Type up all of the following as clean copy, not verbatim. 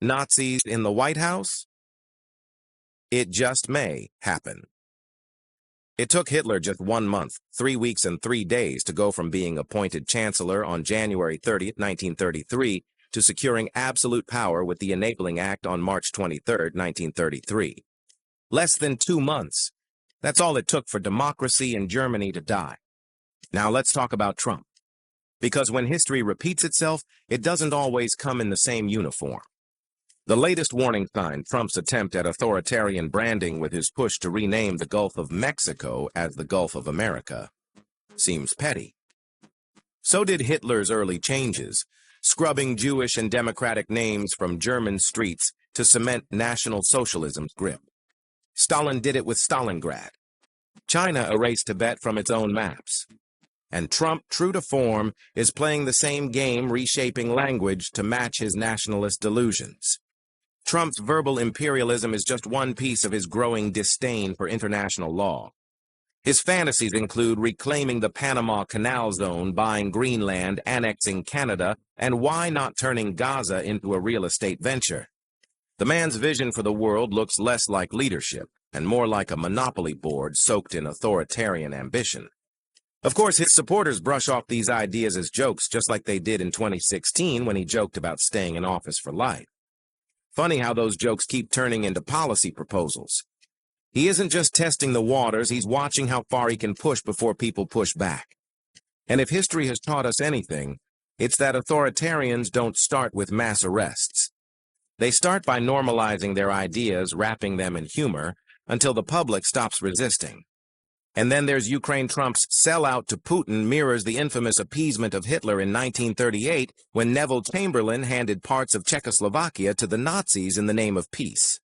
Nazis in the White House? It just may happen. It took Hitler just 1 month, 3 weeks and 3 days to go from being appointed Chancellor on January 30, 1933, to securing absolute power with the Enabling Act on March 23, 1933. Less than 2 months. That's all it took for democracy in Germany to die. Now let's talk about Trump. Because when history repeats itself, it doesn't always come in the same uniform. The latest warning sign, Trump's attempt at authoritarian branding with his push to rename the Gulf of Mexico as the Gulf of America, seems petty. So did Hitler's early changes, scrubbing Jewish and democratic names from German streets to cement National Socialism's grip. Stalin did it with Stalingrad. China erased Tibet from its own maps. And Trump, true to form, is playing the same game, reshaping language to match his nationalist delusions. Trump's verbal imperialism is just one piece of his growing disdain for international law. His fantasies include reclaiming the Panama Canal Zone, buying Greenland, annexing Canada, and why not turning Gaza into a real estate venture? The man's vision for the world looks less like leadership and more like a monopoly board soaked in authoritarian ambition. Of course, his supporters brush off these ideas as jokes, just like they did in 2016 when he joked about staying in office for life. Funny how those jokes keep turning into policy proposals. He isn't just testing the waters, he's watching how far he can push before people push back. And if history has taught us anything, it's that authoritarians don't start with mass arrests. They start by normalizing their ideas, wrapping them in humor, until the public stops resisting. And then there's Ukraine. Trump's sellout to Putin mirrors the infamous appeasement of Hitler in 1938 when Neville Chamberlain handed parts of Czechoslovakia to the Nazis in the name of peace.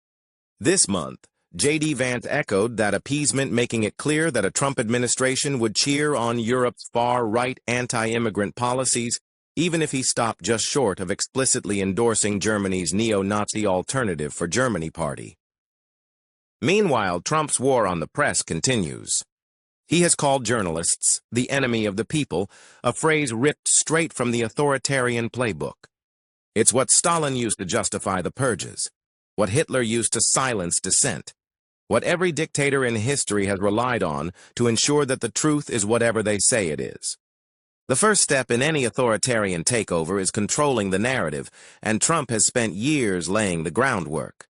This month, J.D. Vance echoed that appeasement, making it clear that a Trump administration would cheer on Europe's far-right anti-immigrant policies, even if he stopped just short of explicitly endorsing Germany's neo-Nazi Alternative for Germany party. Meanwhile, Trump's war on the press continues. He has called journalists the enemy of the people, a phrase ripped straight from the authoritarian playbook. It's what Stalin used to justify the purges, what Hitler used to silence dissent, what every dictator in history has relied on to ensure that the truth is whatever they say it is. The first step in any authoritarian takeover is controlling the narrative, and Trump has spent years laying the groundwork.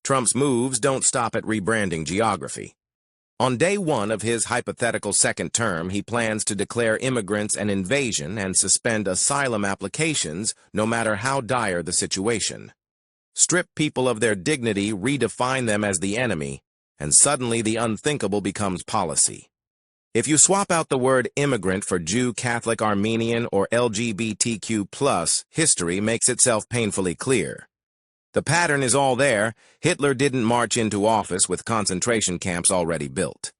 Trump's moves don't stop at rebranding geography. On day one of his hypothetical second term, he plans to declare immigrants an invasion and suspend asylum applications no matter how dire the situation. Strip people of their dignity, redefine them as the enemy, and suddenly the unthinkable becomes policy. If you swap out the word immigrant for Jew, Catholic, Armenian, or LGBTQ+, history makes itself painfully clear. The pattern is all there. Hitler didn't march into office with concentration camps already built.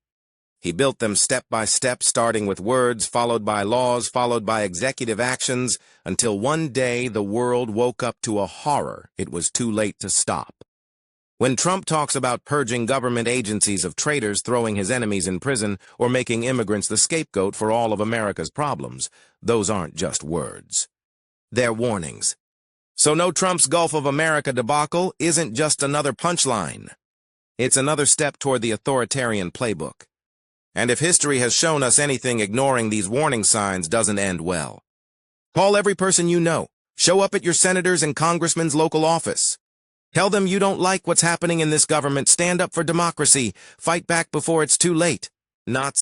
He built them step by step, starting with words, followed by laws, followed by executive actions, until one day the world woke up to a horror it was too late to stop. When Trump talks about purging government agencies of traitors, throwing his enemies in prison, or making immigrants the scapegoat for all of America's problems, those aren't just words. They're warnings. So no, Trump's Gulf of America debacle isn't just another punchline. It's another step toward the authoritarian playbook. And if history has shown us anything, ignoring these warning signs doesn't end well. Call every person you know. Show up at your senator's and congressman's local office. Tell them you don't like what's happening in this government. Stand up for democracy. Fight back before it's too late. Not